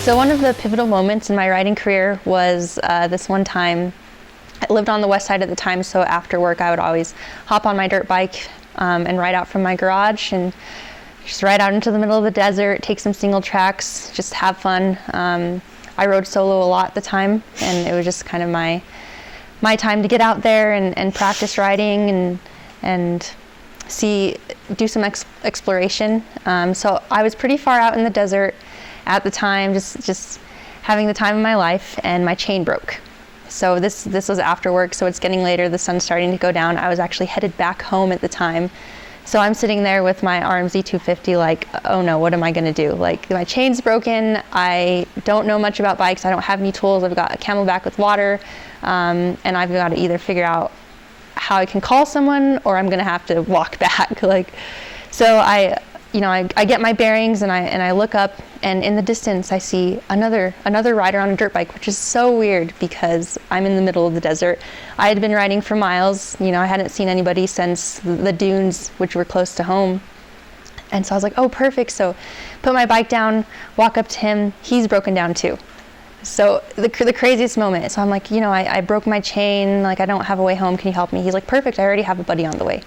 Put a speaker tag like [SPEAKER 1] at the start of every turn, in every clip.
[SPEAKER 1] So one of the pivotal moments in my riding career was this one time. I lived on the west side at the time, so after work I would always hop on my dirt bike and ride out from my garage and just ride out into the middle of the desert, take some single tracks, just have fun. I rode solo a lot at the time, and it was just kind of my time to get out there and practice riding and do some exploration. So I was pretty far out in the desert at the time, just having the time of my life, and my chain broke. So this was after work, so it's getting later, the sun's starting to go down. I was actually headed back home at the time. So I'm sitting there with my RMZ 250 like, oh no, what am I gonna do? Like, my chain's broken, I don't know much about bikes, I don't have any tools, I've got a Camelback with water, and I've got to either figure out how I can call someone or I'm gonna have to walk back. So I get my bearings and I look up, and in the distance I see another rider on a dirt bike, which is so weird because I'm in the middle of the desert. I had been riding for miles, I hadn't seen anybody since the dunes, which were close to home. And so I was like, oh, perfect. So put my bike down, walk up to him, he's broken down too. So the craziest moment. So I'm like, I broke my chain, like I don't have a way home, can you help me? He's like, perfect, I already have a buddy on the way.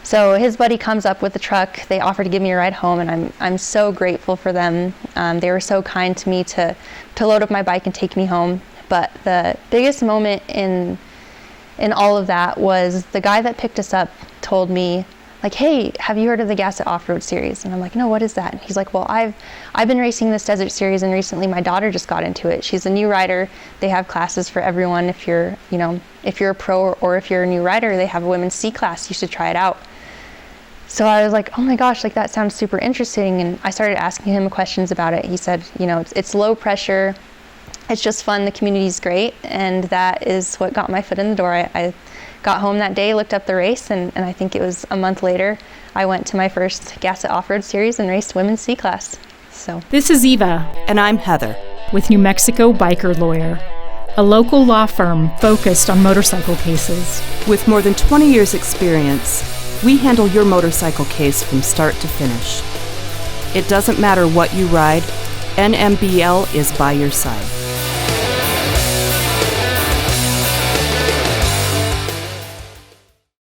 [SPEAKER 1] So his buddy comes up with the truck. They offer to give me a ride home, and I'm so grateful for them. They were so kind to me to load up my bike and take me home. But the biggest moment in all of that was the guy that picked us up told me, like, hey, have you heard of the Gasset Off-Road Series? And I'm like, no, what is that? And he's like, well, I've been racing this desert series, and recently my daughter just got into it. She's a new rider. They have classes for everyone. If you're a pro or if you're a new rider, they have a women's C class. You should try it out. So I was like, oh my gosh, like that sounds super interesting. And I started asking him questions about it. He said, it's low pressure. It's just fun. The community's great. And that is what got my foot in the door. I got home that day, looked up the race, and I think it was a month later, I went to my first Gasset Off-Road Series and raced women's C class. So
[SPEAKER 2] this is Eva.
[SPEAKER 3] And I'm Heather.
[SPEAKER 2] With New Mexico Biker Lawyer, a local law firm focused on motorcycle cases.
[SPEAKER 3] With more than 20 years experience, we handle your motorcycle case from start to finish. It doesn't matter what you ride, NMBL is by your side.